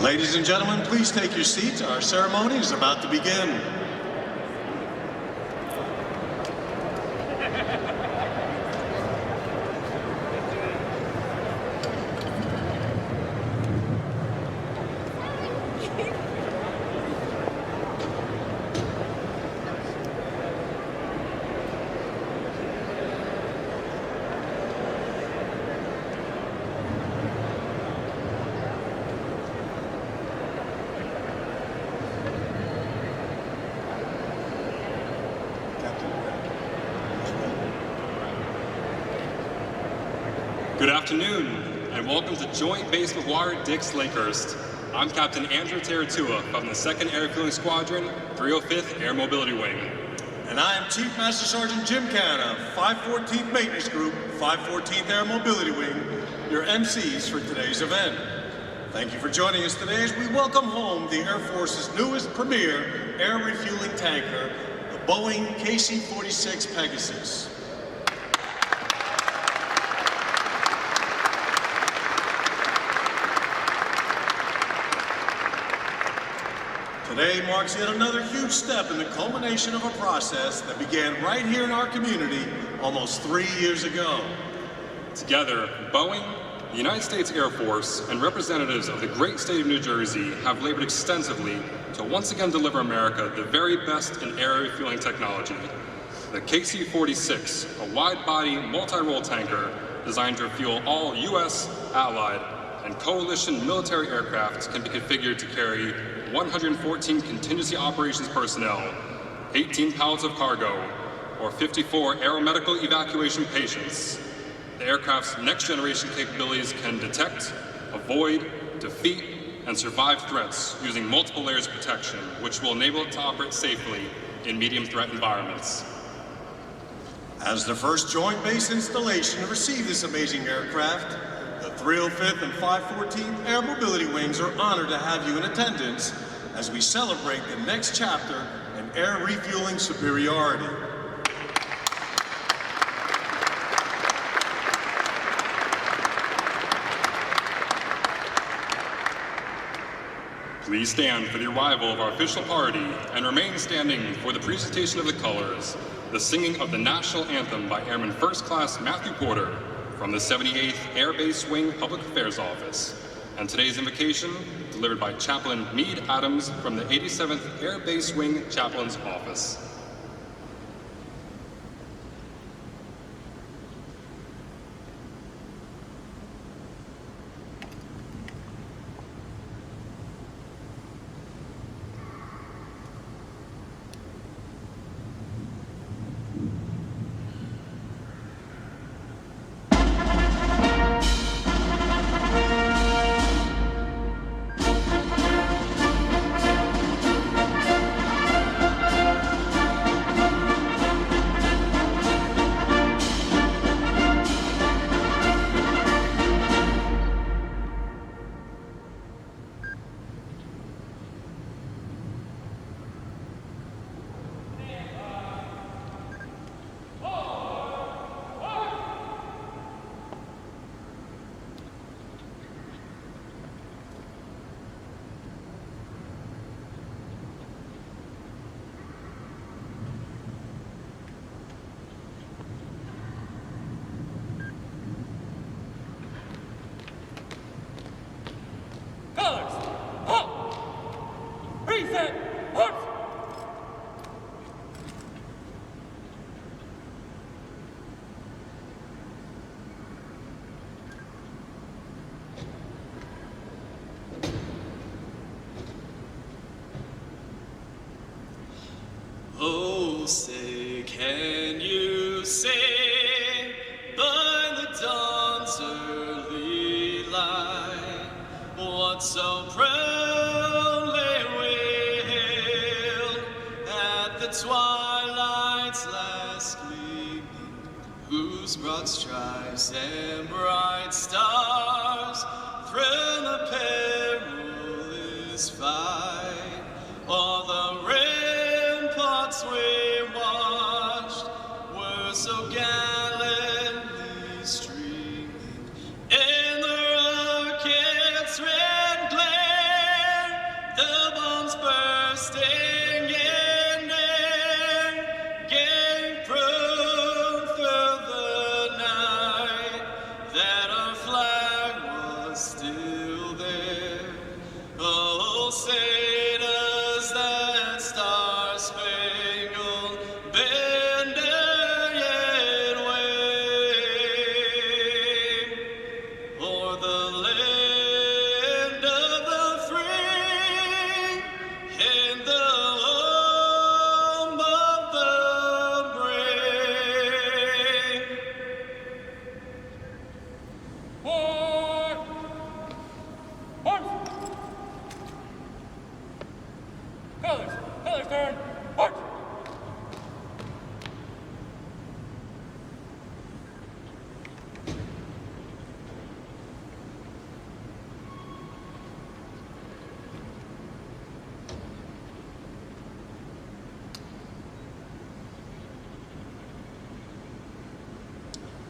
Ladies and gentlemen, please take your seats. Our ceremony is about to begin. Good afternoon, and welcome to Joint Base McGuire-Dix-Lakehurst. I'm Captain Andrew Taratua from the 2nd Air Refueling Squadron, 305th Air Mobility Wing. And I am Chief Master Sergeant Jim Canna, 514th Maintenance Group, 514th Air Mobility Wing, your MCs for today's event. Thank you for joining us today as we welcome home the Air Force's newest premier air refueling tanker, the Boeing KC-46 Pegasus. Today marks yet another huge step in the culmination of a process that began right here in our community almost 3 years ago. Together, Boeing, the United States Air Force, and representatives of the great state of New Jersey have labored extensively to once again deliver America the very best in air refueling technology. The KC-46, a wide-body, multi-role tanker designed to refuel all U.S., Allied, and coalition military aircraft, can be configured to carry 114 contingency operations personnel, 18 pallets of cargo, or 54 aeromedical evacuation patients. The aircraft's next-generation capabilities can detect, avoid, defeat, and survive threats using multiple layers of protection, which will enable it to operate safely in medium-threat environments. As the first Joint Base installation to receive this amazing aircraft, the 305th and 514th Air Mobility Wings are honored to have you in attendance as we celebrate the next chapter in air refueling superiority. Please stand for the arrival of our official party and remain standing for the presentation of the colors, the singing of the national anthem by Airman First Class Matthew Porter from the 78th Air Base Wing Public Affairs Office, and today's invocation delivered by Chaplain Meade Adams from the 87th Air Base Wing Chaplain's Office. Oh, say, can you say by the dawn's early light what so proudly we hailed at the twilight's last gleaming, whose broad stripes and bright stars thrill the perilous fight, all the ramparts we watched were so gallantly streaming in the rocket's red glare. say does that star-spangled banner yet wave o'er the land of the free and the home of the brave. Colors turn, march!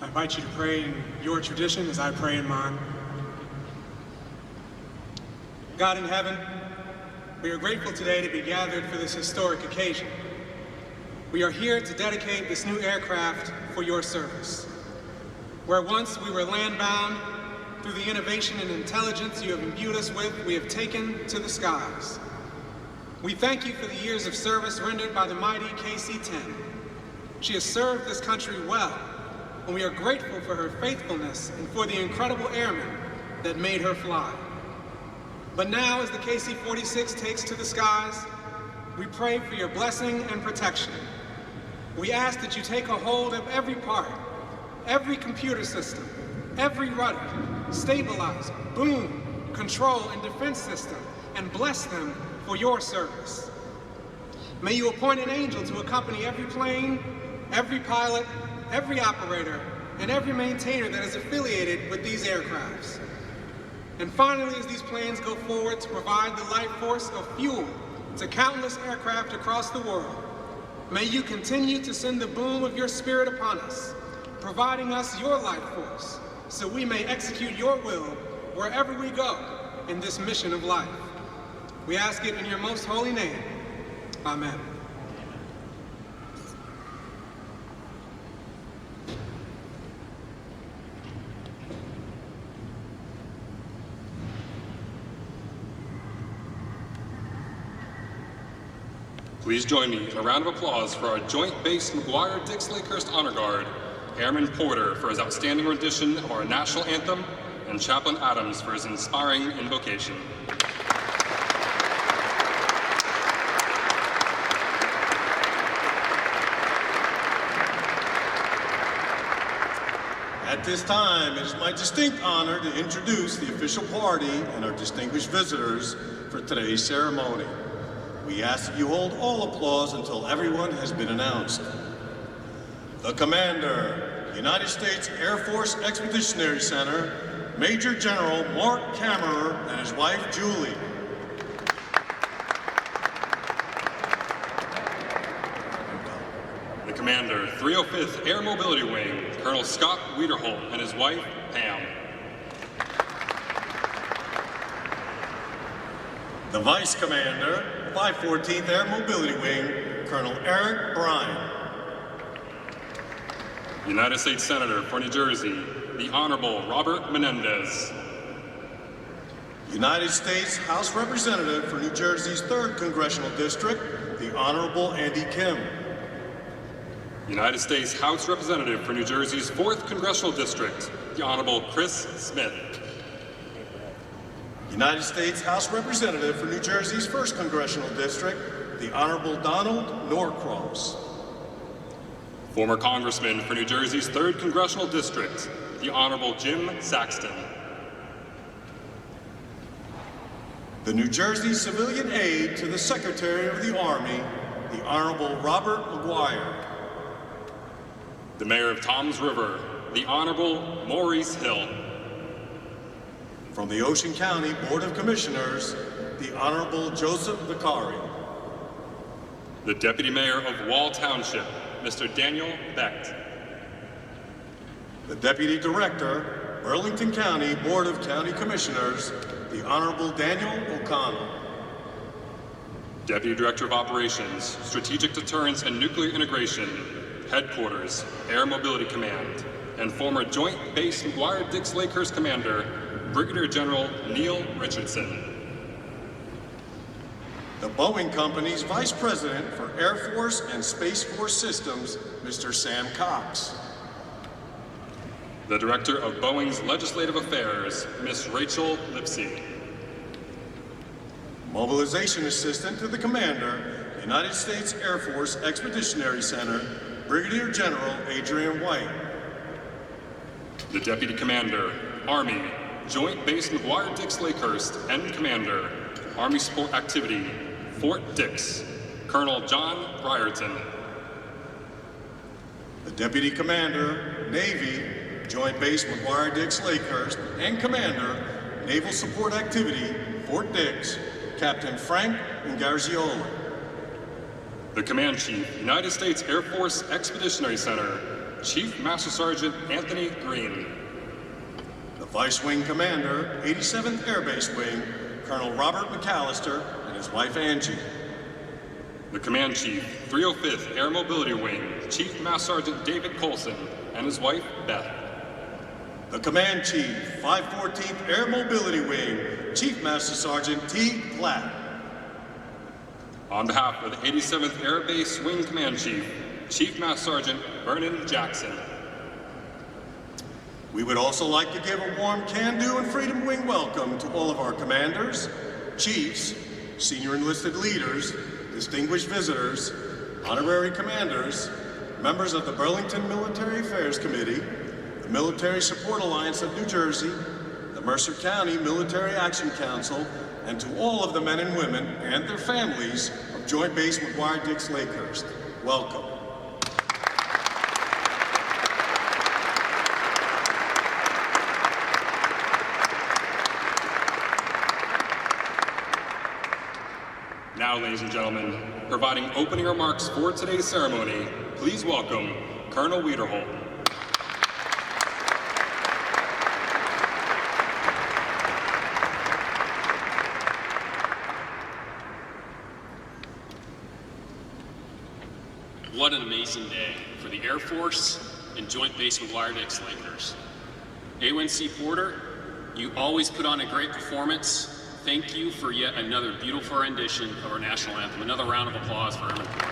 I invite you to pray in your tradition as I pray in mine. God in heaven, we are grateful today to be gathered for this historic occasion. We are here to dedicate this new aircraft for your service. Where once we were land-bound, through the innovation and intelligence you have imbued us with, we have taken to the skies. We thank you for the years of service rendered by the mighty KC-10. She has served this country well, and we are grateful for her faithfulness and for the incredible airmen that made her fly. But now, as the KC-46 takes to the skies, we pray for your blessing and protection. We ask that you take a hold of every part, every computer system, every rudder, stabilizer, boom, control, and defense system, and bless them for your service. May you appoint an angel to accompany every plane, every pilot, every operator, and every maintainer that is affiliated with these aircrafts. And finally, as these planes go forward to provide the life force of fuel to countless aircraft across the world, may you continue to send the boom of your spirit upon us, providing us your life force, so we may execute your will wherever we go in this mission of life. We ask it in your most holy name. Amen. Please join me in a round of applause for our Joint Base McGuire-Dix-Lakehurst Honor Guard, Airman Porter for his outstanding rendition of our national anthem, and Chaplain Adams for his inspiring invocation. At this time, it is my distinct honor to introduce the official party and our distinguished visitors for today's ceremony. We ask that you hold all applause until everyone has been announced. The Commander, United States Air Force Expeditionary Center, Major General Mark Camerer and his wife Julie. The Commander, 305th Air Mobility Wing, Colonel Scott Wiederholt and his wife, Pam. The Vice Commander, 514th Air Mobility Wing, Colonel Erik Brine. United States Senator for New Jersey, the Honorable Robert Menendez. United States House Representative for New Jersey's 3rd Congressional District, the Honorable Andy Kim. United States House Representative for New Jersey's 4th Congressional District, the Honorable Chris Smith. United States House Representative for New Jersey's 1st Congressional District, the Honorable Donald Norcross. Former Congressman for New Jersey's 3rd Congressional District, the Honorable Jim Saxton. The New Jersey Civilian Aide to the Secretary of the Army, the Honorable Robert McGuire. The Mayor of Toms River, the Honorable Maurice Hill. From the Ocean County Board of Commissioners, the Honorable Joseph Vicari. The Deputy Mayor of Wall Township, Mr. Daniel Becht. The Deputy Director, Burlington County Board of County Commissioners, the Honorable Daniel O'Connell. Deputy Director of Operations, Strategic Deterrence and Nuclear Integration, Headquarters, Air Mobility Command, and former Joint Base McGuire-Dix-Lakehurst Commander, Brigadier General Neil Richardson. The Boeing Company's Vice President for Air Force and Space Force Systems, Mr. Sam Cox. The Director of Boeing's Legislative Affairs, Ms. Rachel Lipsey. Mobilization Assistant to the Commander, United States Air Force Expeditionary Center, Brigadier General Adrian White. The Deputy Commander, Army, Joint Base McGuire-Dix-Lakehurst, and Commander, Army Support Activity, Fort Dix, Colonel John Ryerton. The Deputy Commander, Navy, Joint Base McGuire-Dix-Lakehurst, and Commander, Naval Support Activity, Fort Dix, Captain Frank Ingarziola. The Command Chief, United States Air Force Expeditionary Center, Chief Master Sergeant Anthony Green. The Vice Wing Commander, 87th Air Base Wing, Colonel Robert McAllister and his wife Angie. The Command Chief, 305th Air Mobility Wing, Chief Master Sergeant David Colson and his wife Beth. The Command Chief, 514th Air Mobility Wing, Chief Master Sergeant T. Platt. On behalf of the 87th Air Base Wing Command Chief, Chief Master Sergeant Vernon Jackson. We would also like to give a warm can-do and Freedom Wing welcome to all of our commanders, chiefs, senior enlisted leaders, distinguished visitors, honorary commanders, members of the Burlington Military Affairs Committee, the Military Support Alliance of New Jersey, the Mercer County Military Action Council, and to all of the men and women and their families of Joint Base McGuire-Dix-Lakehurst. Welcome. Now, ladies and gentlemen, providing opening remarks for today's ceremony, please welcome Colonel Wiederholt. What an amazing day for the Air Force and Joint Base McGuire-Dix-Lakehurst. A1C Porter, you always put on a great performance. Thank you for yet another beautiful rendition of our national anthem. Another round of applause for Airman Porter.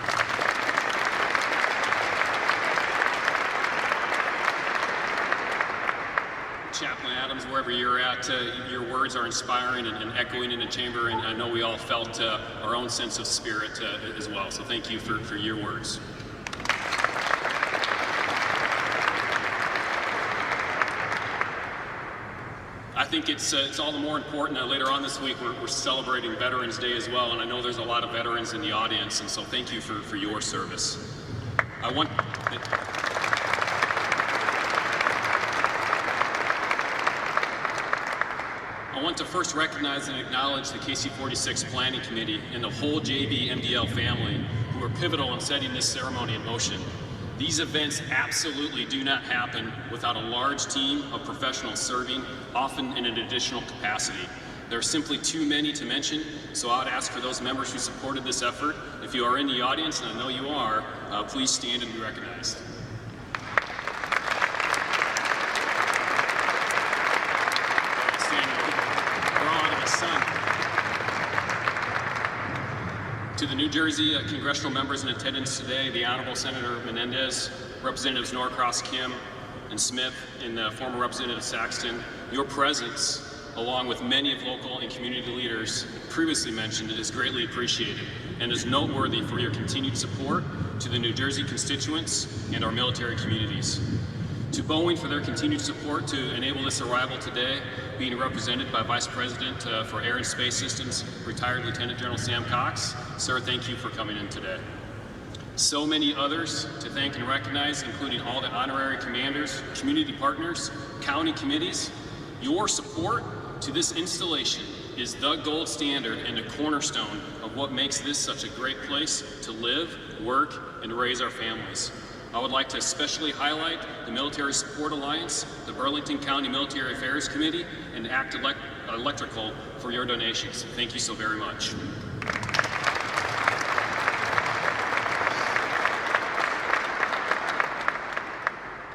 Chaplain Adams, wherever you're at, your words are inspiring and echoing in the chamber, and I know we all felt our own sense of spirit as well. So thank you for your words. I think it's all the more important that later on this week we're celebrating Veterans Day as well, and I know there's a lot of veterans in the audience, and so thank you for your service. I want to first recognize and acknowledge the KC-46 Planning Committee and the whole JB MDL family who are pivotal in setting this ceremony in motion. These events absolutely do not happen without a large team of professionals serving, often in an additional capacity. There are simply too many to mention, so I would ask for those members who supported this effort, if you are in the audience, and I know you are, please stand and be recognized. To the New Jersey congressional members in attendance today, the Honorable Senator Menendez, Representatives Norcross, Kim, and Smith, and former Representative Saxton, your presence, along with many of local and community leaders previously mentioned, is greatly appreciated and is noteworthy for your continued support to the New Jersey constituents and our military communities. To Boeing for their continued support to enable this arrival today, being represented by Vice President for Air and Space Systems, retired Lieutenant General Sam Cox. Sir, thank you for coming in today. So many others to thank and recognize, including all the honorary commanders, community partners, county committees. Your support to this installation is the gold standard and a cornerstone of what makes this such a great place to live, work, and raise our families. I would like to especially highlight the Military Support Alliance, the Burlington County Military Affairs Committee, and ACT Electrical for your donations. Thank you so very much.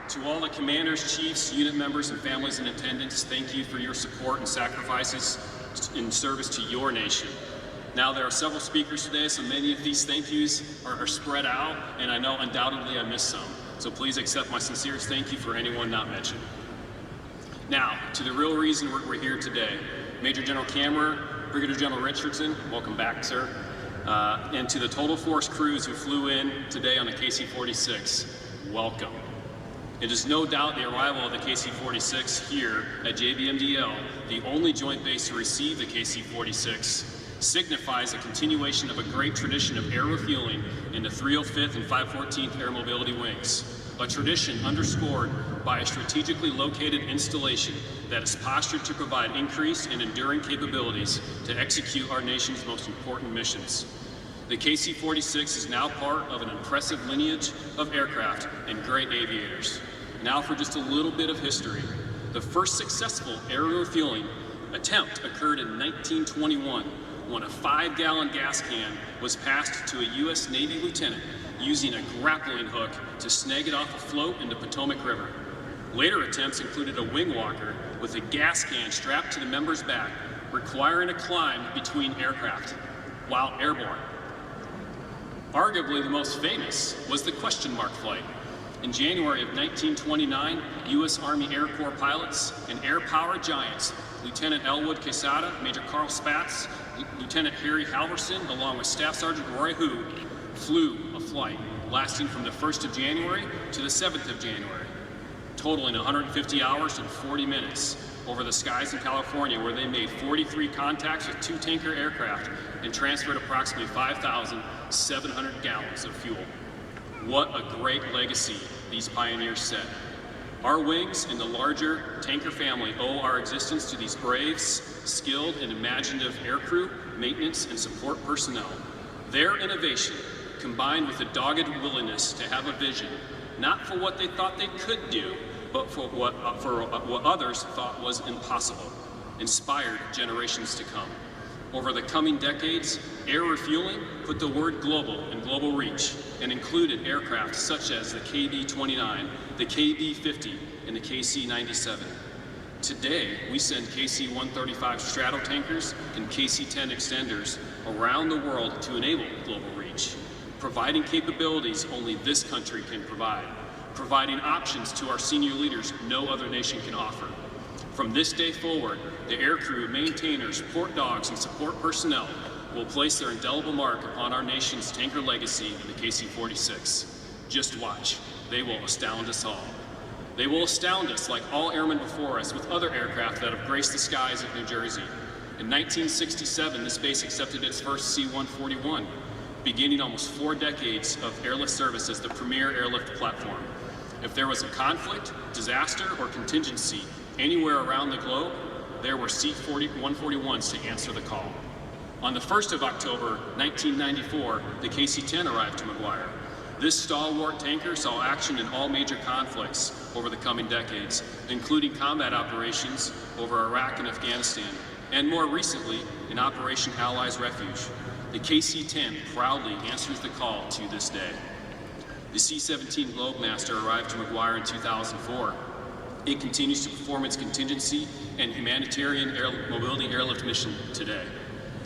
To all the commanders, chiefs, unit members, and families in attendance, thank you for your support and sacrifices in service to your nation. Now, there are several speakers today, so many of these thank yous are spread out, and I know undoubtedly I missed some. So please accept my sincerest thank you for anyone not mentioned. Now, to the real reason we're here today. Major General Camerer, Brigadier General Richardson, welcome back, sir. And to the total force crews who flew in today on the KC-46, welcome. It is no doubt the arrival of the KC-46 here at JBMDL, the only joint base to receive the KC-46, signifies a continuation of a great tradition of air refueling in the 305th and 514th Air Mobility Wings, a tradition underscored by a strategically located installation that is postured to provide increased and enduring capabilities to execute our nation's most important missions. The KC-46 is now part of an impressive lineage of aircraft and great aviators. Now for just a little bit of history. The first successful air refueling attempt occurred in 1921 when a 5-gallon gas can was passed to a U.S. Navy lieutenant using a grappling hook to snag it off a float in the Potomac River. Later attempts included a wing walker with a gas can strapped to the member's back, requiring a climb between aircraft while airborne. Arguably the most famous was the question mark flight. In January of 1929, U.S. Army Air Corps pilots and air power giants, Lieutenant Elwood Quesada, Major Carl Spatz, Lieutenant Harry Halverson, along with Staff Sergeant Roy Hood, flew a flight lasting from the 1st of January to the 7th of January, totaling 150 hours and 40 minutes over the skies in California, where they made 43 contacts with 2 tanker aircraft and transferred approximately 5,700 gallons of fuel. What a great legacy these pioneers set. Our wings and the larger tanker family owe our existence to these brave, skilled, and imaginative aircrew, maintenance, and support personnel. Their innovation, combined with a dogged willingness to have a vision, not for what they thought they could do, but for what others thought was impossible, inspired generations to come. Over the coming decades, air refueling put the word global in global reach and included aircraft such as the KB-29, the KB-50, and the KC-97. Today, we send KC-135 stratotankers and KC-10 extenders around the world to enable global reach, providing capabilities only this country can provide, providing options to our senior leaders no other nation can offer. From this day forward, the aircrew, maintainers, port dogs, and support personnel will place their indelible mark upon our nation's tanker legacy in the KC-46. Just watch. They will astound us all. They will astound us like all airmen before us with other aircraft that have graced the skies of New Jersey. In 1967, this base accepted its first C-141, beginning almost 4 decades of airlift service as the premier airlift platform. If there was a conflict, disaster, or contingency anywhere around the globe, there were C-141s to answer the call. On the 1st of October, 1994, the KC-10 arrived to McGuire. This stalwart tanker saw action in all major conflicts over the coming decades, including combat operations over Iraq and Afghanistan, and more recently, in Operation Allies Refuge. The KC-10 proudly answers the call to this day. The C-17 Globemaster arrived to McGuire in 2004. It continues to perform its contingency and humanitarian mobility airlift mission today.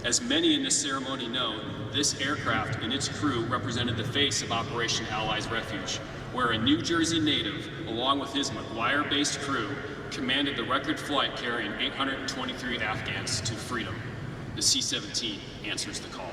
As many in this ceremony know, this aircraft and its crew represented the face of Operation Allies Refuge, where a New Jersey native, along with his McGuire-based crew, commanded the record flight carrying 823 Afghans to freedom. The C-17 answers the call.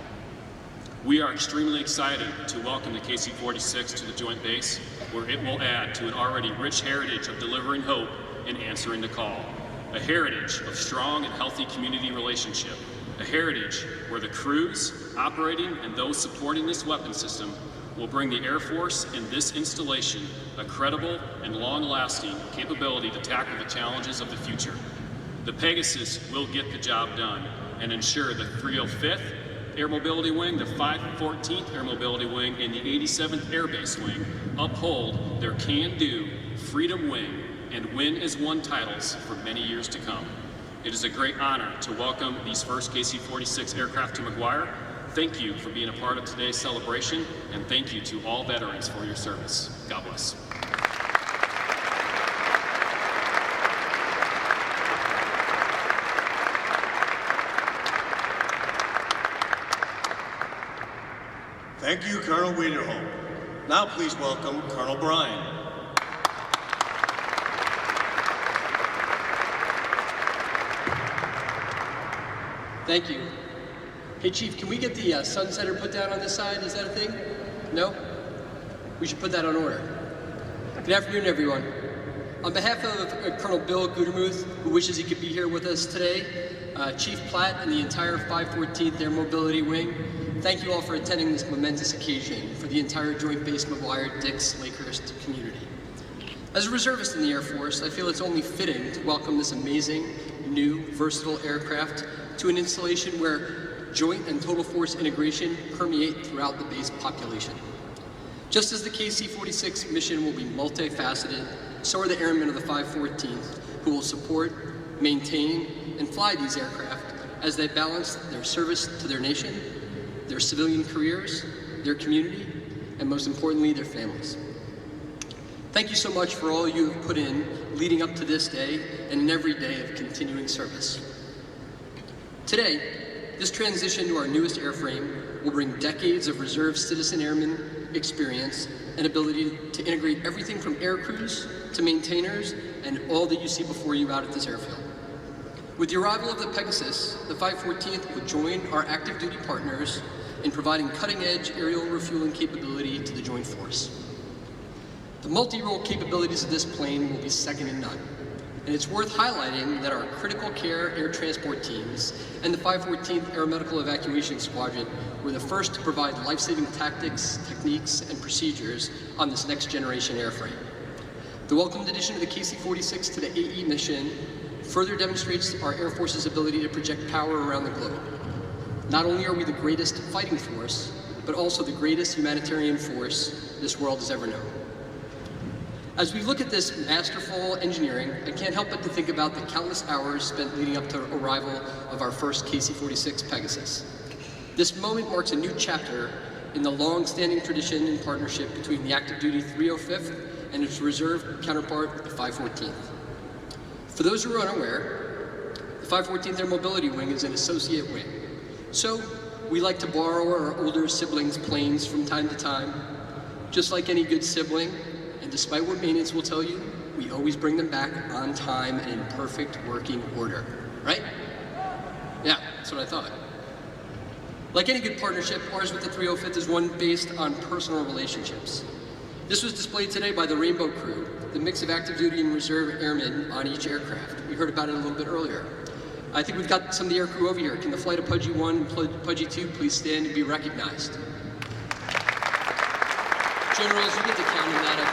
We are extremely excited to welcome the KC-46 to the Joint Base, where it will add to an already rich heritage of delivering hope and answering the call. A heritage of strong and healthy community relationship. A heritage where the crews operating and those supporting this weapon system will bring the Air Force and this installation a credible and long-lasting capability to tackle the challenges of the future. The Pegasus will get the job done and ensure the 305th Air Mobility Wing, the 514th Air Mobility Wing, and the 87th Air Base Wing uphold their can-do, freedom wing, and win-as-one titles for many years to come. It is a great honor to welcome these first KC-46 aircraft to McGuire. Thank you for being a part of today's celebration, and thank you to all veterans for your service. God bless. Thank you, Colonel Wiederholt. Now please welcome Colonel Brine. Thank you. Hey, Chief, can we get the sunsetter put down on this side? Is that a thing? No? We should put that on order. Good afternoon, everyone. On behalf of Colonel Bill Gutermuth, who wishes he could be here with us today, Chief Platt and the entire 514th Air Mobility Wing, thank you all for attending this momentous occasion for the entire Joint Base McGuire-Dix-Lakehurst community. As a reservist in the Air Force, I feel it's only fitting to welcome this amazing, new, versatile aircraft to an installation where joint and total force integration permeate throughout the base population. Just as the KC-46 mission will be multifaceted, so are the airmen of the 514th, who will support, maintain, and fly these aircraft as they balance their service to their nation, their civilian careers, their community, and most importantly, their families. Thank you so much for all you have put in leading up to this day and in every day of continuing service. Today, this transition to our newest airframe will bring decades of reserve citizen airmen experience and ability to integrate everything from air crews to maintainers and all that you see before you out at this airfield. With the arrival of the Pegasus, the 514th will join our active duty partners in providing cutting-edge aerial refueling capability to the Joint Force. The multi-role capabilities of this plane will be second to none, and it's worth highlighting that our critical care air transport teams and the 514th Aeromedical Evacuation Squadron were the first to provide life-saving tactics, techniques, and procedures on this next-generation airframe. The welcomed addition of the KC-46 to the AE mission further demonstrates our Air Force's ability to project power around the globe. Not only are we the greatest fighting force, but also the greatest humanitarian force this world has ever known. As we look at this masterful engineering, I can't help but to think about the countless hours spent leading up to the arrival of our first KC-46 Pegasus. This moment marks a new chapter in the long-standing tradition and partnership between the active duty 305th and its reserve counterpart, the 514th. For those who are unaware, the 514th Air Mobility Wing is an associate wing. So we like to borrow our older siblings' planes from time to time. Just like any good sibling, and despite what maintenance will tell you, we always bring them back on time and in perfect working order, right? Yeah, that's what I thought. Like any good partnership, ours with the 305th is one based on personal relationships. This was displayed today by the Rainbow Crew, the mix of active duty and reserve airmen on each aircraft. We heard about it a little bit earlier. I think we've got some of the air crew over here. Can the flight of Pudgy 1 and Pudgy 2 please stand and be recognized? Generals, you get to count on that, I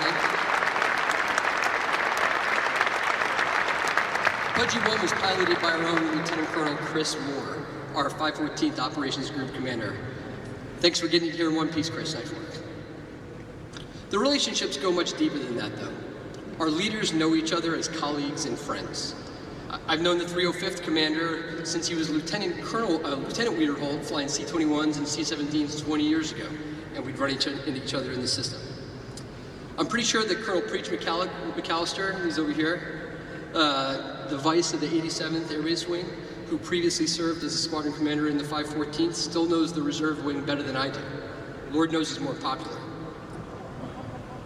think. Pudgy 1 was piloted by our own Lieutenant Colonel Chris Moore, our 514th Operations Group Commander. Thanks for getting here in one piece, Chris. Nice work. The relationships go much deeper than that, though. Our leaders know each other as colleagues and friends. I've known the 305th commander since he was Lieutenant Wiederholt flying C-21s and C-17s 20 years ago, and we'd run into each other in the system. I'm pretty sure that Colonel Preach McAllister, who's over here, the vice of the 87th Air Base Wing, who previously served as a squadron commander in the 514th, still knows the reserve wing better than I do. Lord knows he's more popular.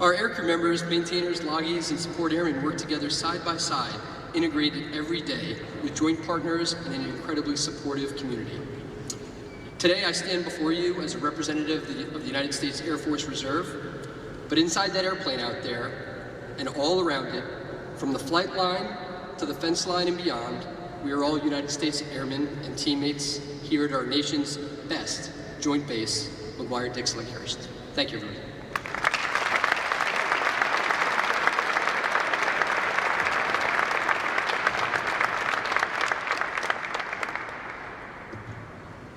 Our aircrew members, maintainers, loggies, and support airmen work together side by side, integrated every day with joint partners and an incredibly supportive community. Today, I stand before you as a representative of the United States Air Force Reserve, but inside that airplane out there, and all around it, from the flight line to the fence line and beyond, we are all United States airmen and teammates here at our nation's best Joint Base McGuire-Dix-Lakehurst. Thank you, everyone.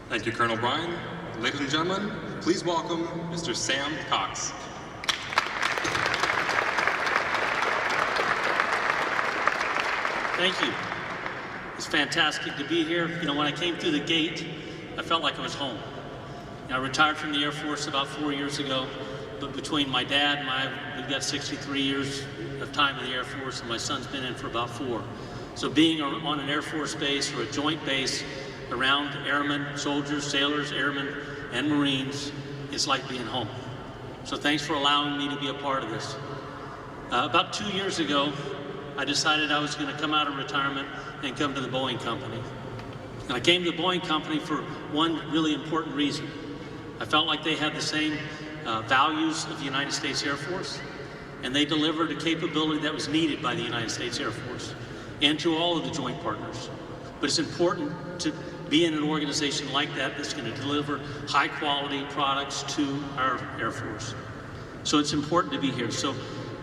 Thank you, Colonel Brine. Ladies and gentlemen, please welcome Mr. Sam Cox. Thank you. It's fantastic to be here. You know, when I came through the gate, I felt like I was home. I retired from the Air Force about 4 years ago, but between my dad and we've got 63 years of time in the Air Force, and my son's been in for about 4. So being on an Air Force base or a joint base around airmen, soldiers, sailors, airmen, and Marines it's like being home. So thanks for allowing me to be a part of this. About 2 years ago, I decided I was going to come out of retirement and come to the Boeing Company. And I came to the Boeing Company for one really important reason. I felt like they had the same values of the United States Air Force, and they delivered a capability that was needed by the United States Air Force and to all of the joint partners. But it's important to be in an organization like that that's going to deliver high quality products to our Air Force. So it's important to be here. So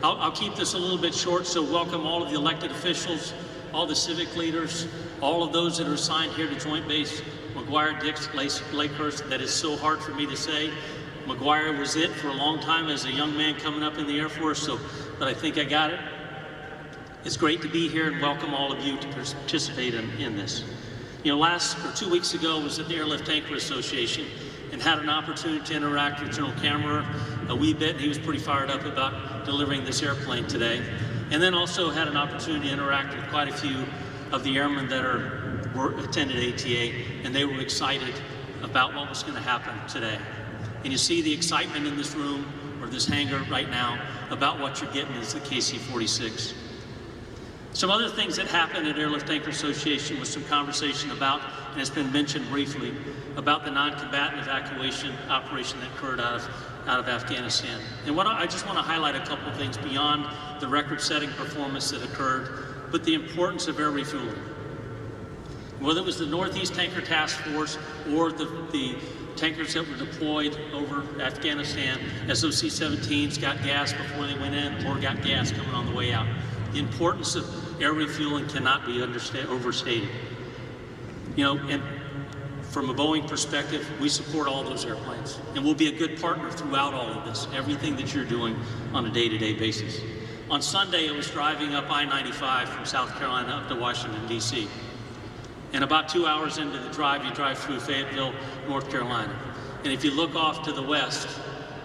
I'll keep this a little bit short, so welcome all of the elected officials, all the civic leaders, all of those that are assigned here to Joint Base McGuire-Dix-Lakehurst. That is so hard for me to say. McGuire was it for a long time as a young man coming up in the Air Force, but I think I got it. It's great to be here and welcome all of you to participate in this. You know, 2 weeks ago I was at the Airlift Tanker Association and had an opportunity to interact with General Camerer a wee bit. He was pretty fired up about delivering this airplane today. And then also had an opportunity to interact with quite a few of the airmen that attended ATA, and they were excited about what was going to happen today. And you see the excitement in this room, or this hangar right now, about what you're getting is the KC-46. Some other things that happened at Airlift Tanker Association was some conversation about, and it's been mentioned briefly, about the non-combatant evacuation operation that occurred out of Afghanistan. And I just want to highlight a couple of things beyond the record-setting performance that occurred, but the importance of air refueling. Whether it was the Northeast Tanker Task Force or the tankers that were deployed over Afghanistan, as those C-17s got gas before they went in or got gas coming on the way out. The importance of air refueling cannot be overstated. You know, and from a Boeing perspective, we support all those airplanes, and we'll be a good partner throughout all of this, everything that you're doing on a day-to-day basis. On Sunday, I was driving up I-95 from South Carolina up to Washington, D.C. And about 2 hours into the drive, you drive through Fayetteville, North Carolina. And if you look off to the west,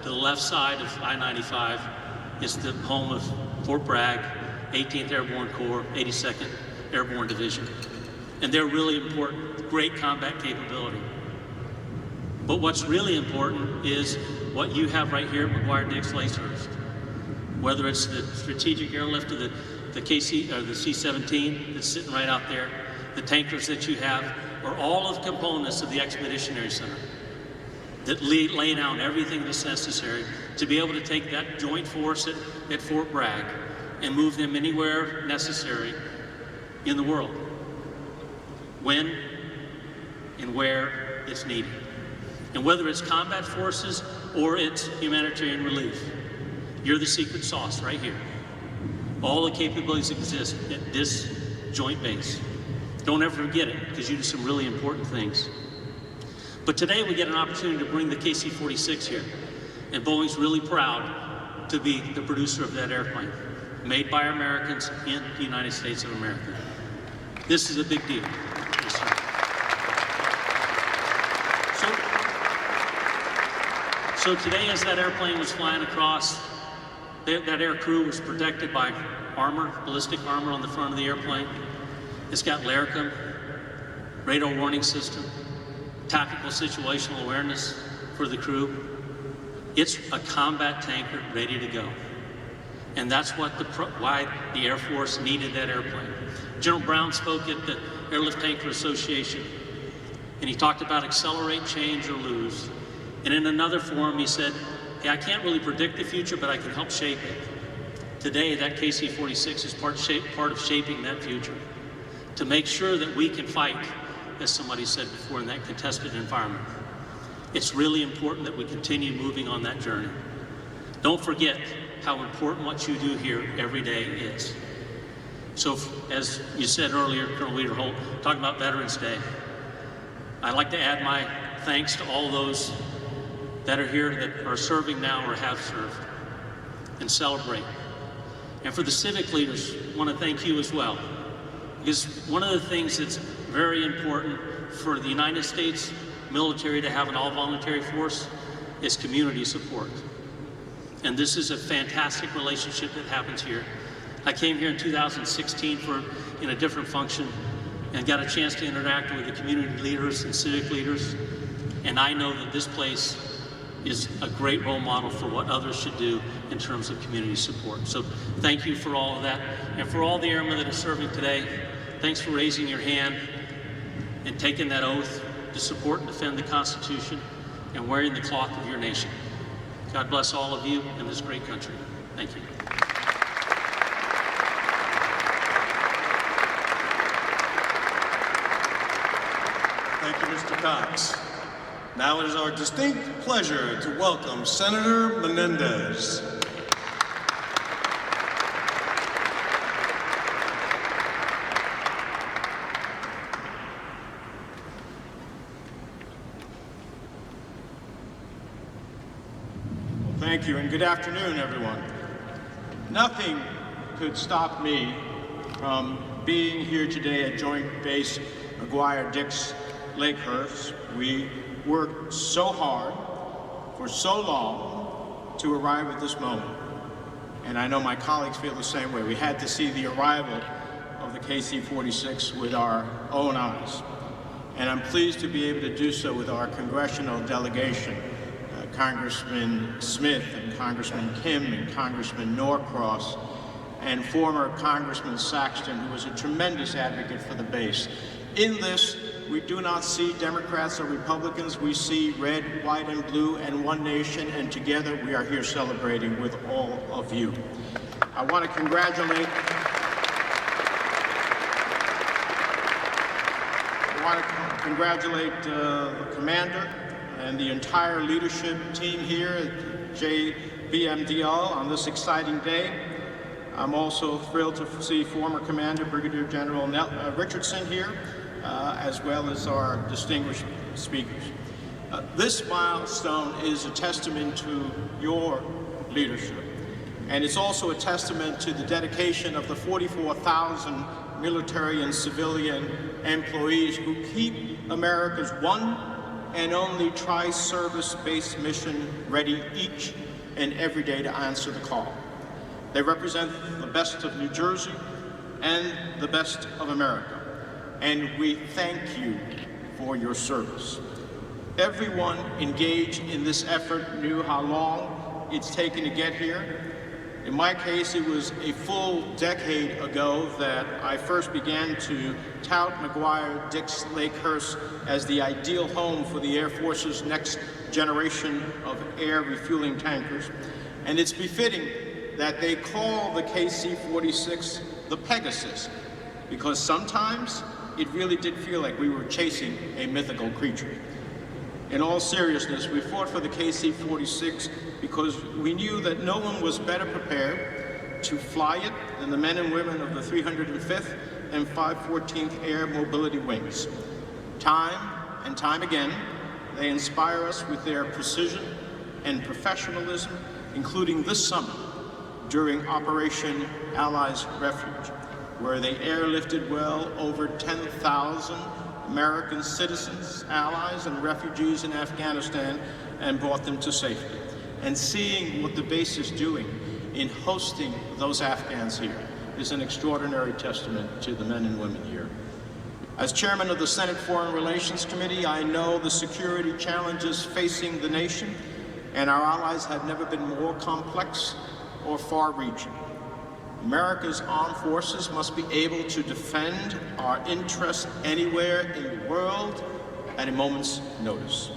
to the left side of I-95, it's the home of Fort Bragg, 18th Airborne Corps, 82nd Airborne Division. And they're really important, great combat capability. But what's really important is what you have right here at McGuire-Dix-Lakehurst. Whether it's the strategic airlift of the KC or the C-17 that's sitting right out there, the tankers that you have, or all of the components of the Expeditionary Center that lay down everything that's necessary to be able to take that joint force at Fort Bragg and move them anywhere necessary in the world, when and where it's needed. And whether it's combat forces or it's humanitarian relief, you're the secret sauce right here. All the capabilities exist at this joint base. Don't ever forget it, because you do some really important things. But today we get an opportunity to bring the KC-46 here. And Boeing's really proud to be the producer of that airplane, made by Americans in the United States of America. This is a big deal. Yes, sir. So today, as that airplane was flying across, that air crew was protected by armor, ballistic armor on the front of the airplane. It's got LARCM, radar warning system, tactical situational awareness for the crew. It's a combat tanker ready to go. And that's why the Air Force needed that airplane. General Brown spoke at the Airlift Tanker Association, and he talked about accelerate, change, or lose. And in another forum, he said, hey, I can't really predict the future, but I can help shape it. Today, that KC-46 is part of shaping that future, to make sure that we can fight, as somebody said before, in that contested environment. It's really important that we continue moving on that journey. Don't forget how important what you do here every day is. So, as you said earlier, Colonel Wiederholt, talking about Veterans Day, I'd like to add my thanks to all those that are here that are serving now or have served, and celebrate. And for the civic leaders, I want to thank you as well. Because one of the things that's very important for the United States military to have an all-voluntary force is community support. And this is a fantastic relationship that happens here. I came here in 2016 in a different function and got a chance to interact with the community leaders and civic leaders. And I know that this place is a great role model for what others should do in terms of community support. So thank you for all of that. And for all the airmen that are serving today, thanks for raising your hand and taking that oath to support and defend the Constitution and wearing the cloth of your nation. God bless all of you in this great country. Thank you. Thank you, Mr. Cox. Now it is our distinct pleasure to welcome Senator Menendez. Thank you, and good afternoon, everyone. Nothing could stop me from being here today at Joint Base McGuire-Dix-Lakehurst. We worked so hard for so long to arrive at this moment. And I know my colleagues feel the same way. We had to see the arrival of the KC-46 with our own eyes. And I'm pleased to be able to do so with our congressional delegation, Congressman Smith and Congressman Kim and Congressman Norcross, and former Congressman Saxton, who was a tremendous advocate for the base. In this, we do not see Democrats or Republicans. We see red, white, and blue, and one nation, and together we are here celebrating with all of you. I want to congratulate the commander and the entire leadership team here at JBMDL on this exciting day. I'm also thrilled to see former Commander Brigadier General Richardson here, as well as our distinguished speakers. This milestone is a testament to your leadership, and it's also a testament to the dedication of the 44,000 military and civilian employees who keep America's one and only tri-service-based mission ready each and every day to answer the call. They represent the best of New Jersey and the best of America, and we thank you for your service. Everyone engaged in this effort knew how long it's taken to get here. In my case, it was a full decade ago that I first began to tout McGuire-Dix-Lakehurst as the ideal home for the Air Force's next generation of air refueling tankers. And it's befitting that they call the KC-46 the Pegasus, because sometimes it really did feel like we were chasing a mythical creature. In all seriousness, we fought for the KC-46 because we knew that no one was better prepared to fly it than the men and women of the 305th and 514th Air Mobility Wings. Time and time again, they inspire us with their precision and professionalism, including this summer during Operation Allies Refuge, where they airlifted well over 10,000 American citizens, allies, and refugees in Afghanistan and brought them to safety. And seeing what the base is doing in hosting those Afghans here is an extraordinary testament to the men and women here. As chairman of the Senate Foreign Relations Committee, I know the security challenges facing the nation and our allies have never been more complex or far-reaching. America's armed forces must be able to defend our interests anywhere in the world at a moment's notice.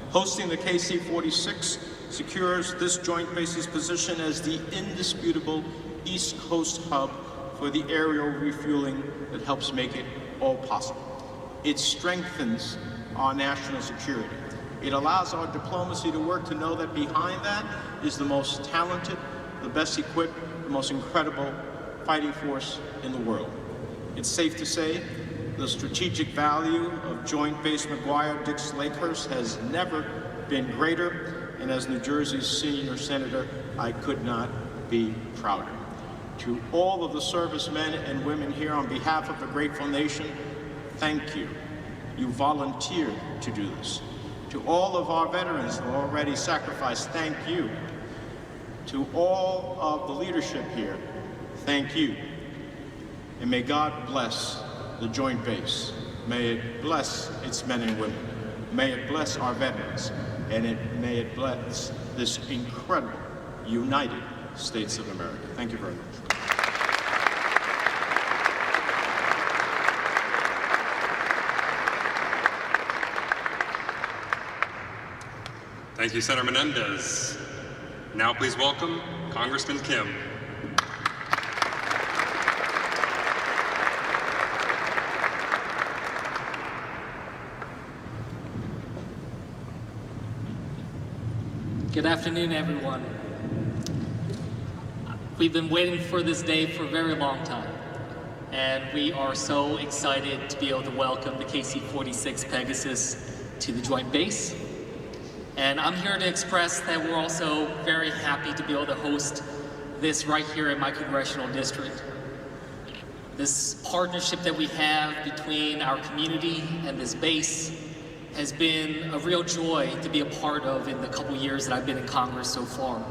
Hosting the KC-46 secures this joint base's position as the indisputable East Coast hub for the aerial refueling that helps make it all possible. It strengthens our national security. It allows our diplomacy to work to know that behind that is the most talented, the best equipped, the most incredible fighting force in the world. It's safe to say the strategic value of Joint Base McGuire-Dix-Lakehurst has never been greater, and as New Jersey's senior senator, I could not be prouder. To all of the servicemen and women here, on behalf of the grateful nation, thank you. You volunteered to do this. To all of our veterans who already sacrificed, thank you. To all of the leadership here, thank you. And may God bless the Joint Base. May it bless its men and women. May it bless our veterans, and may it bless this incredible, united States of America. Thank you very much. Thank you, Senator Menendez. Now please welcome Congressman Kim. Good afternoon, everyone. We've been waiting for this day for a very long time, and we are so excited to be able to welcome the KC-46 Pegasus to the Joint Base. And I'm here to express that we're also very happy to be able to host this right here in my congressional district. This partnership that we have between our community and this base has been a real joy to be a part of in the couple years that I've been in Congress so far.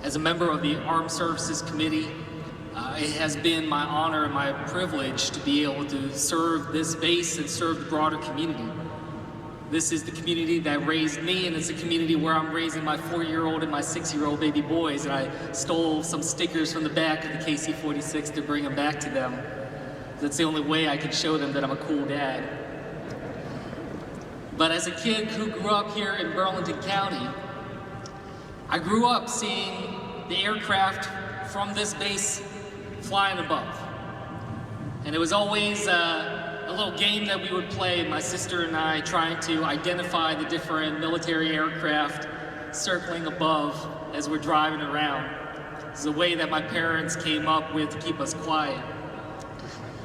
As a member of the Armed Services Committee, it has been my honor and my privilege to be able to serve this base and serve the broader community. This is the community that raised me, and it's a community where I'm raising my 4-year-old and my 6-year-old baby boys, and I stole some stickers from the back of the KC-46 to bring them back to them. That's the only way I can show them that I'm a cool dad. But as a kid who grew up here in Burlington County, I grew up seeing the aircraft from this base flying above. And it was always a little game that we would play, my sister and I, trying to identify the different military aircraft circling above as we're driving around. It's a way that my parents came up with to keep us quiet.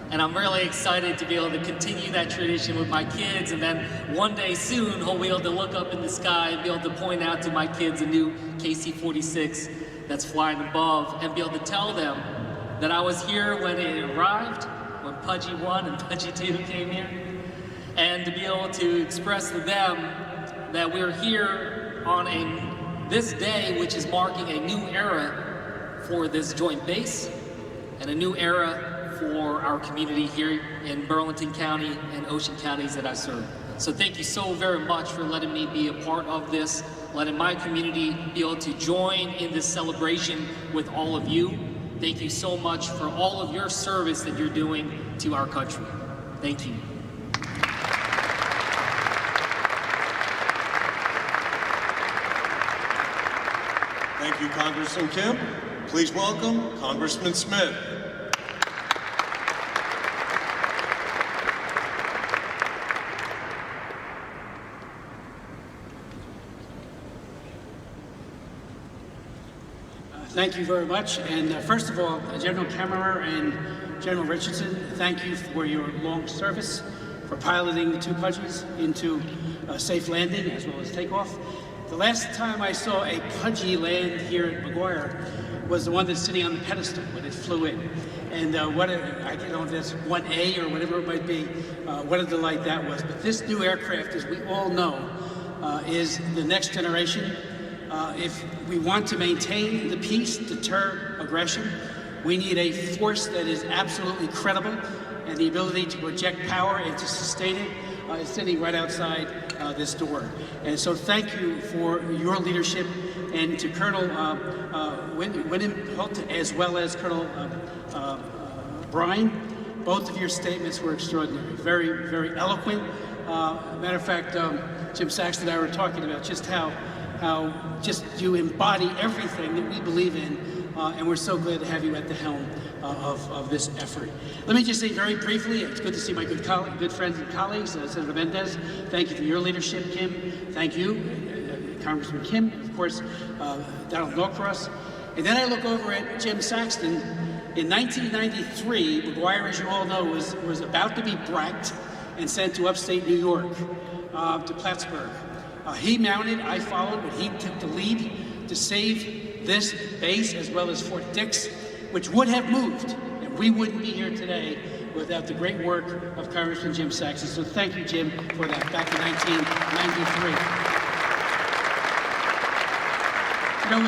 And I'm really excited to be able to continue that tradition with my kids, and then one day soon, I'll be able to look up in the sky and be able to point out to my kids a new KC-46 that's flying above, and be able to tell them that I was here when it arrived, when Pudgy 1 and Pudgy 2 came here, and to be able to express to them that we're here on this day, which is marking a new era for this joint base, and a new era for our community here in Burlington County and Ocean counties that I serve. So thank you so very much for letting me be a part of this, letting my community be able to join in this celebration with all of you. Thank you so much for all of your service that you're doing to our country. Thank you. Thank you, Congressman Kim. Please welcome Congressman Smith. Thank you very much. And first of all, General Camerer and General Richardson, thank you for your long service, for piloting the two Pudgies into a safe landing as well as takeoff. The last time I saw a Pudgy land here at McGuire was the one that's sitting on the pedestal when it flew in. And I don't know if that's 1A or whatever it might be, what a delight that was. But this new aircraft, as we all know, is the next generation. If we want to maintain the peace, deter aggression, we need a force that is absolutely credible, and the ability to project power and to sustain it is sitting right outside this door. And so thank you for your leadership, and to Colonel Wiederholt as well as Colonel Brine. Both of your statements were extraordinary, very, very eloquent. Matter of fact, Jim Saxton and I were talking about just how just you embody everything that we believe in, and we're so glad to have you at the helm of this effort. Let me just say very briefly, it's good to see my good friends and colleagues, Senator Menendez. Thank you for your leadership, Kim. Thank you, Congressman Kim, and of course, Donald Norcross. And then I look over at Jim Saxton. In 1993, McGuire, as you all know, was about to be bracked and sent to upstate New York, to Plattsburgh. He mounted, I followed, but he took the lead to save this base as well as Fort Dix, which would have moved, and we wouldn't be here today without the great work of Congressman Jim Saxton. So thank you, Jim, for that back in 1993. You know,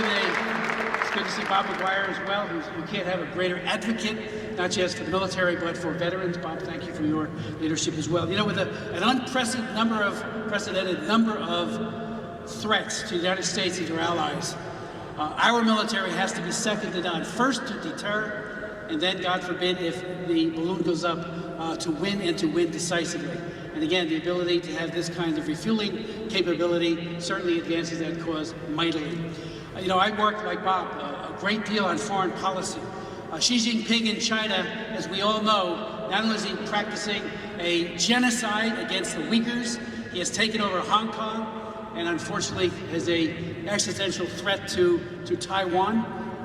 good to see Bob McGuire as well, you can't have a greater advocate, not just for the military, but for veterans. Bob, thank you for your leadership as well. You know, with an unprecedented number of threats to the United States and to our allies, our military has to be second to none. First, to deter, and then, God forbid, if the balloon goes up, to win and to win decisively. And again, the ability to have this kind of refueling capability certainly advances that cause mightily. You know, I work, like Bob, a great deal on foreign policy. Xi Jinping in China, as we all know, not only is he practicing a genocide against the Uyghurs, he has taken over Hong Kong, and unfortunately has an existential threat to Taiwan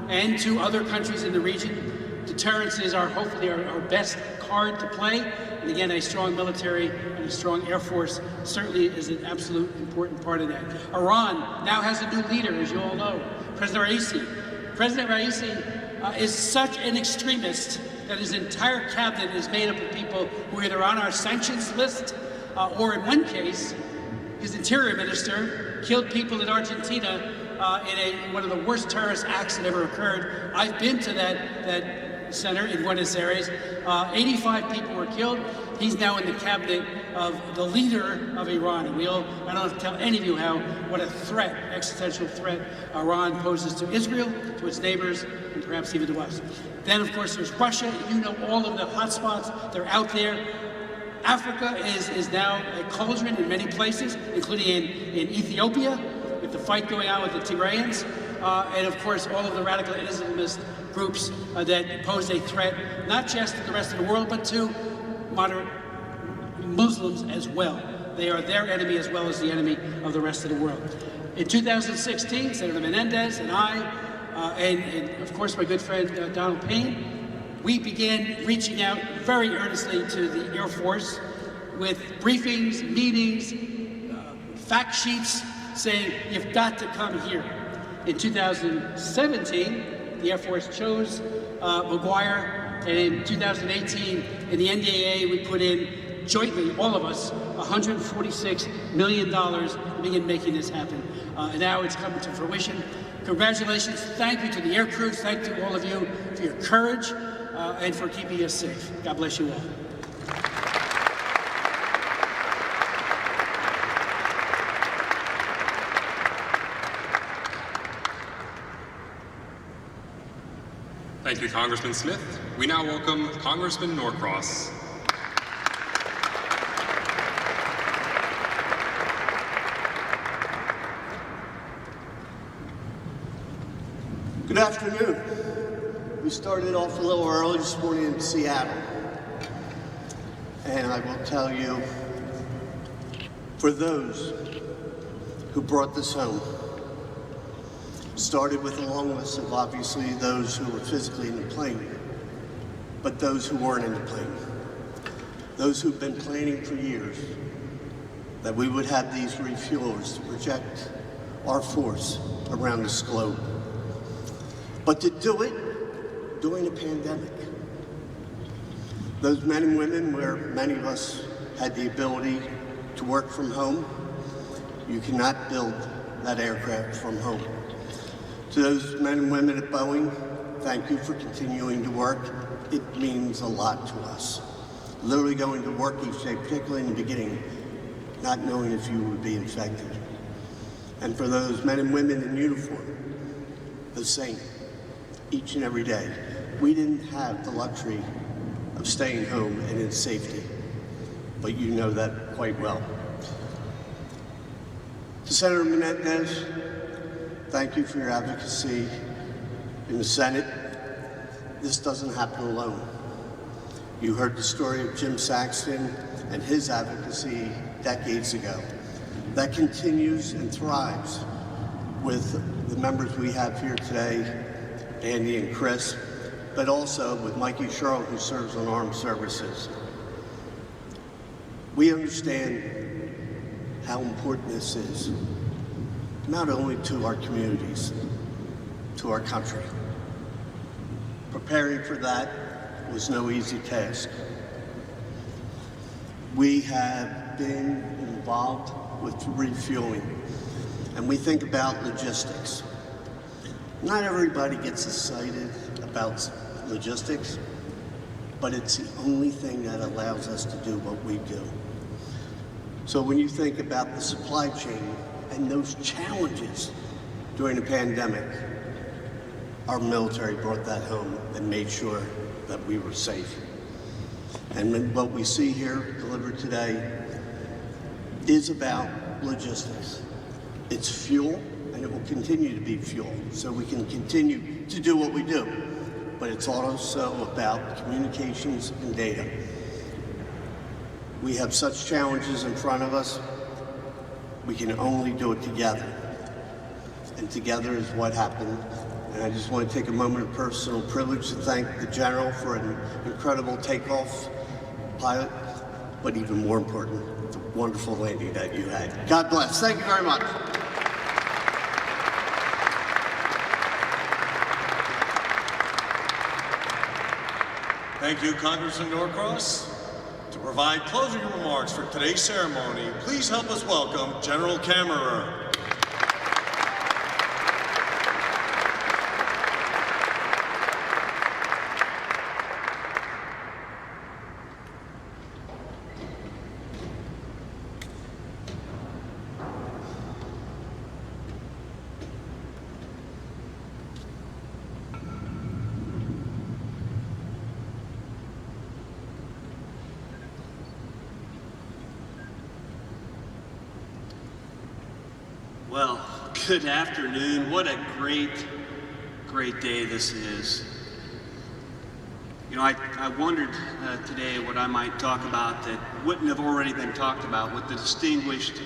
and to other countries in the region. Deterrence is hopefully our best card to play. And again, a strong military and a strong Air Force certainly is an absolute important part of that. Iran now has a new leader, as you all know, President Raisi. President Raisi is such an extremist that his entire cabinet is made up of people who are either on our sanctions list or, in one case, his interior minister killed people in Argentina in one of the worst terrorist acts that ever occurred. I've been to that center in Buenos Aires. 85 people were killed. He's now in the cabinet of the leader of Iran. And I don't have to tell any of you what a threat, existential threat, Iran poses to Israel, to its neighbors, and perhaps even to us. Then, of course, there's Russia. You know all of the hotspots. They're out there. Africa is now a cauldron in many places, including in Ethiopia, with the fight going on with the Tigrayans, and of course all of the radical Islamist groups that pose a threat, not just to the rest of the world, but to moderate Muslims as well. They are their enemy as well as the enemy of the rest of the world. In 2016, Senator Menendez and I, and of course my good friend Donald Payne, we began reaching out very earnestly to the Air Force with briefings, meetings, fact sheets saying, you've got to come here. In 2017, the Air Force chose McGuire, and in 2018, in the NDAA, we put in jointly, all of us, $146 million to begin making this happen. And now it's coming to fruition. Congratulations, thank you to the air crews, thank you to all of you for your courage and for keeping us safe. God bless you all. Thank you, Congressman Smith. We now welcome Congressman Norcross. Good afternoon. We started off a little early this morning in Seattle. And I will tell you, for those who brought this home, started with a long list of obviously those who were physically in the plane, but those who weren't in the plane. Those who've been planning for years that we would have these refuelers to project our force around this globe. But to do it during a pandemic. Those men and women where many of us had the ability to work from home, you cannot build that aircraft from home. To those men and women at Boeing, thank you for continuing to work. It means a lot to us. Literally going to work each day, particularly in the beginning, not knowing if you would be infected. And for those men and women in uniform, the same, each and every day. We didn't have the luxury of staying home and in safety, but you know that quite well. To Senator Menendez, thank you for your advocacy in the Senate. This doesn't happen alone. You heard the story of Jim Saxton and his advocacy decades ago. That continues and thrives with the members we have here today, Andy and Chris, but also with Mikey Sherrill, who serves on Armed Services. We understand how important this is, not only to our communities, to our country. Preparing for that was no easy task. We have been involved with refueling, and we think about logistics. Not everybody gets excited about logistics, but it's the only thing that allows us to do what we do. So when you think about the supply chain and those challenges during the pandemic, our military brought that home and made sure that we were safe. And what we see here delivered today is about logistics. It's fuel, and it will continue to be fuel, so we can continue to do what we do. But it's also about communications and data. We have such challenges in front of us, we can only do it together. And together is what happened. And I just want to take a moment of personal privilege to thank the General for an incredible takeoff pilot, but even more important, the wonderful landing that you had. God bless. Thank you very much. Thank you, Congressman Norcross. To provide closing remarks for today's ceremony, please help us welcome General Camerer. Well, good afternoon. What a great day this is. You know, I wondered today what I might talk about that wouldn't have already been talked about with the distinguished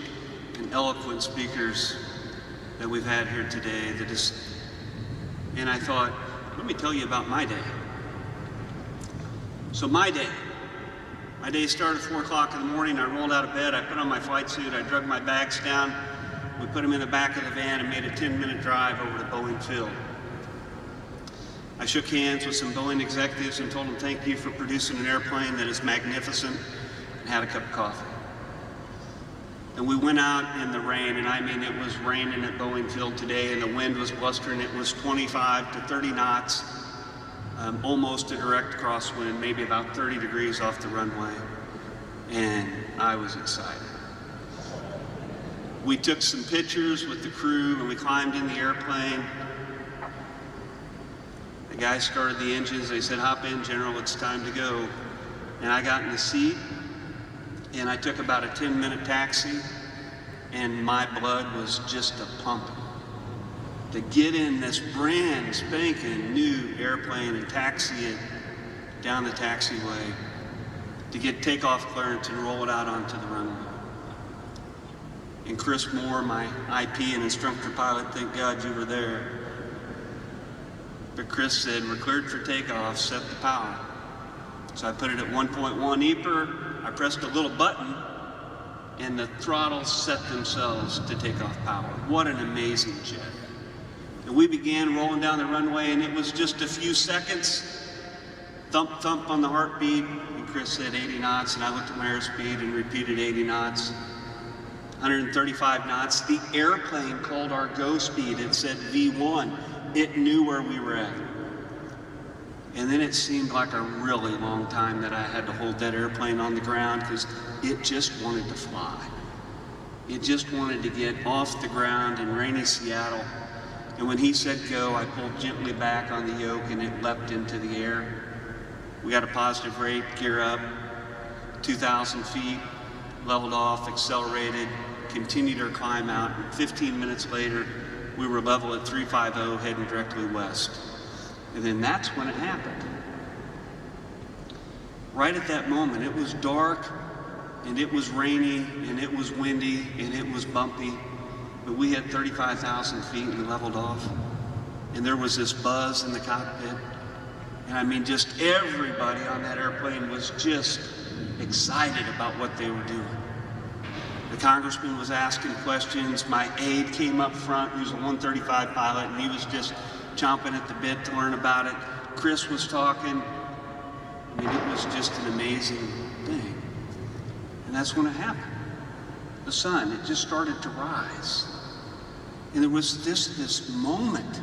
and eloquent speakers that we've had here today. And I thought, let me tell you about my day. So my day started at 4 o'clock in the morning. I rolled out of bed, I put on my flight suit, I drug my bags down. We put them in the back of the van and made a 10-minute drive over to Boeing Field. I shook hands with some Boeing executives and told them thank you for producing an airplane that is magnificent, and had a cup of coffee. And we went out in the rain, and I mean it was raining at Boeing Field today, and the wind was blustering. It was 25 to 30 knots, almost a direct crosswind, maybe about 30 degrees off the runway, and I was excited. We took some pictures with the crew and we climbed in the airplane. The guys started the engines. They said, hop in, General, it's time to go. And I got in the seat and I took about a 10-minute taxi and my blood was just a pumping. To get in this brand spanking new airplane and taxi it down the taxiway, to get takeoff clearance and roll it out onto the runway. And Chris Moore, my IP and instructor pilot, thank God you were there. But Chris said, we're cleared for takeoff, set the power. So I put it at 1.1 EPR, I pressed a little button, and the throttles set themselves to take off power. What an amazing jet. And we began rolling down the runway, and it was just a few seconds. Thump, thump on the heartbeat, and Chris said 80 knots, and I looked at my airspeed and repeated 80 knots. 135 knots. The airplane called our go speed. It said V1. It knew where we were at. And then it seemed like a really long time that I had to hold that airplane on the ground because it just wanted to fly. It just wanted to get off the ground in rainy Seattle. And when he said go, I pulled gently back on the yoke and it leapt into the air. We got a positive rate, gear up, 2,000 feet, leveled off, accelerated, continued our climb out, and 15 minutes later, we were level at 350, heading directly west. And then that's when it happened. Right at that moment, it was dark, and it was rainy, and it was windy, and it was bumpy, but we had 35,000 feet and leveled off. And there was this buzz in the cockpit. And I mean, just everybody on that airplane was just excited about what they were doing. The congressman was asking questions. My aide came up front, who's a 135 pilot, and he was just chomping at the bit to learn about it. Chris was talking. I mean, it was just an amazing thing. And that's when it happened. The sun, it just started to rise. And there was this moment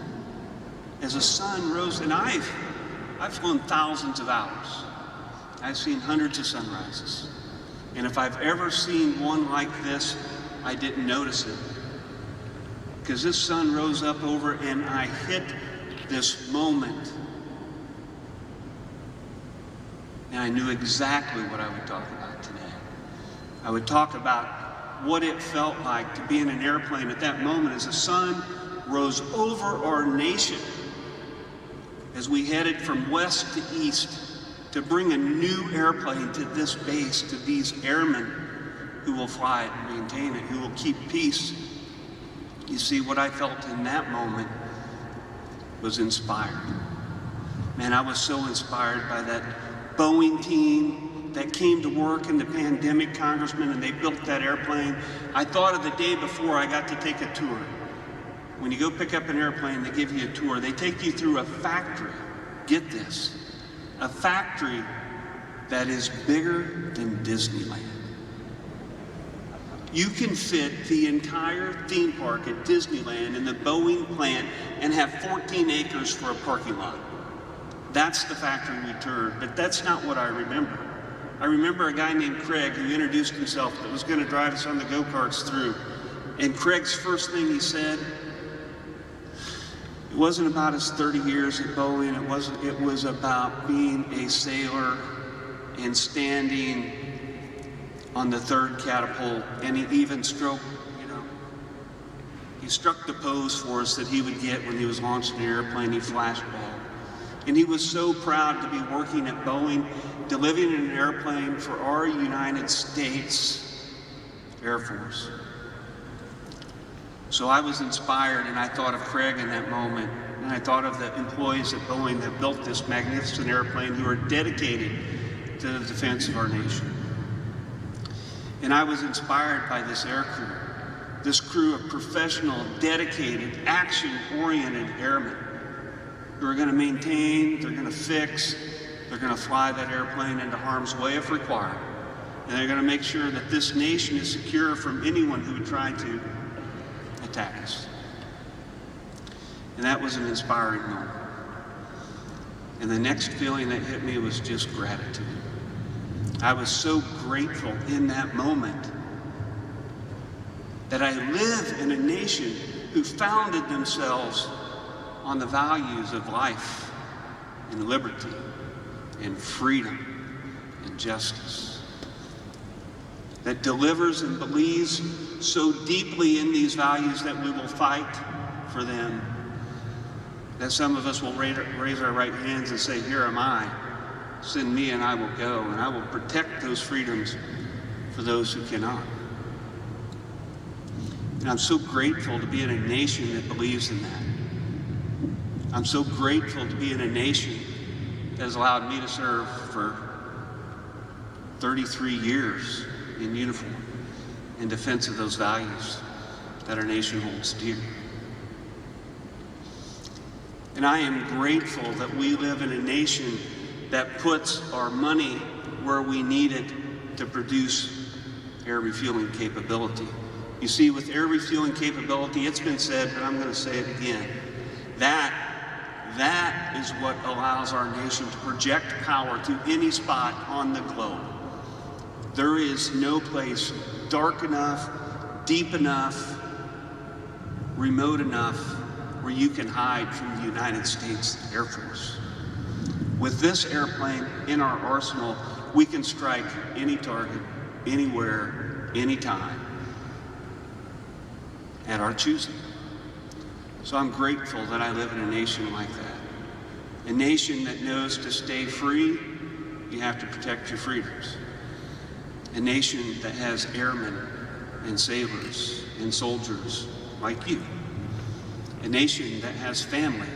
as the sun rose, and I've flown thousands of hours. I've seen hundreds of sunrises. And if I've ever seen one like this, I didn't notice it. Because this sun rose up over and I hit this moment. And I knew exactly what I would talk about today. I would talk about what it felt like to be in an airplane at that moment as the sun rose over our nation as we headed from west to east to bring a new airplane to this base, to these airmen who will fly it and maintain it, who will keep peace. You see, what I felt in that moment was inspired. Man, I was so inspired by that Boeing team that came to work in the pandemic, Congressman, and they built that airplane. I thought of the day before I got to take a tour. When you go pick up an airplane, they give you a tour. They take you through a factory. Get this, a factory that is bigger than Disneyland. You can fit the entire theme park at Disneyland in the Boeing plant and have 14 acres for a parking lot. That's the factory we toured, but that's not what I remember. I remember a guy named Craig who introduced himself that was going to drive us on the go-karts through. And Craig's first thing he said, it wasn't about his 30 years at Boeing, it was about being a sailor and standing on the third catapult, and he even stroked, he struck the pose for us that he would get when he was launching an airplane. He flashed back. And he was so proud to be working at Boeing, delivering an airplane for our United States Air Force. So I was inspired, and I thought of Craig in that moment, and I thought of the employees at Boeing that built this magnificent airplane who are dedicated to the defense of our nation. And I was inspired by this air crew, this crew of professional, dedicated, action-oriented airmen who are going to maintain, they're going to fix, they're going to fly that airplane into harm's way if required. And they're going to make sure that this nation is secure from anyone who would try to attack us. And that was an inspiring moment. And the next feeling that hit me was just gratitude. I was so grateful in that moment that I live in a nation who founded themselves on the values of life and liberty and freedom and justice, that delivers and believes so deeply in these values that we will fight for them, that some of us will raise our right hands and say, here am I, send me and I will go, and I will protect those freedoms for those who cannot. And I'm so grateful to be in a nation that believes in that. I'm so grateful to be in a nation that has allowed me to serve for 33 years in uniform in defense of those values that our nation holds dear. And I am grateful that we live in a nation that puts our money where we need it to produce air refueling capability. You see, with air refueling capability, it's been said, but I'm going to say it again, that is what allows our nation to project power to any spot on the globe. There is no place dark enough, deep enough, remote enough where you can hide from the United States Air Force. With this airplane in our arsenal, we can strike any target, anywhere, anytime, at our choosing. So I'm grateful that I live in a nation like that. A nation that knows to stay free, you have to protect your freedoms. A nation that has airmen and sailors and soldiers like you. A nation that has family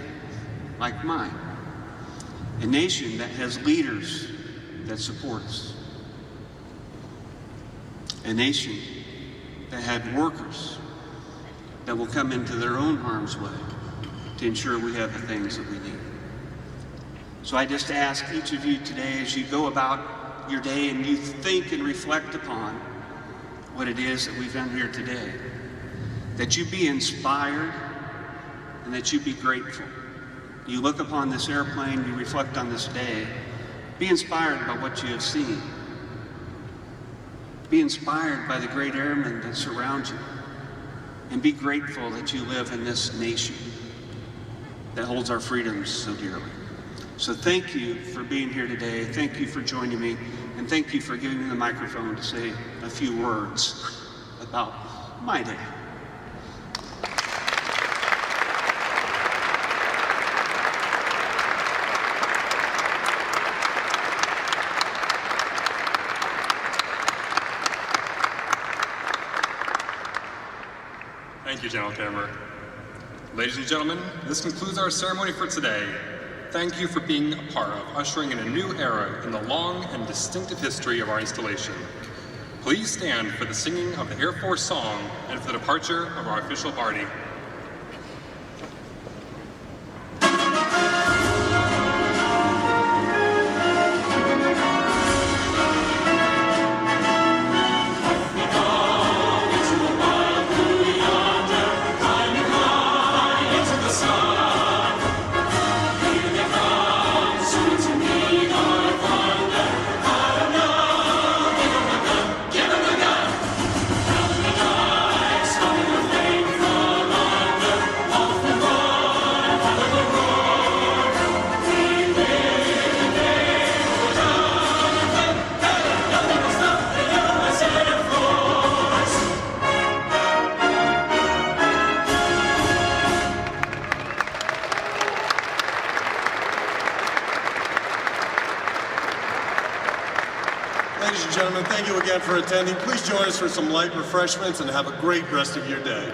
like mine. A nation that has leaders that support us. A nation that had workers that will come into their own harm's way to ensure we have the things that we need. So I just ask each of you today, as you go about your day and you think and reflect upon what it is that we've done here today, that you be inspired and that you be grateful You look upon this airplane, you reflect on this day. Be inspired by what you have seen. Be inspired by the great airmen that surround you. And be grateful that you live in this nation that holds our freedoms so dearly. So thank you for being here today. Thank you for joining me. And thank you for giving me the microphone to say a few words about my day. Thank you, General Camerer. Ladies and gentlemen, this concludes our ceremony for today. Thank you for being a part of ushering in a new era in the long and distinctive history of our installation. Please stand for the singing of the Air Force song and for the departure of our official party. Ladies and gentlemen, thank you again for attending. Please join us for some light refreshments and have a great rest of your day.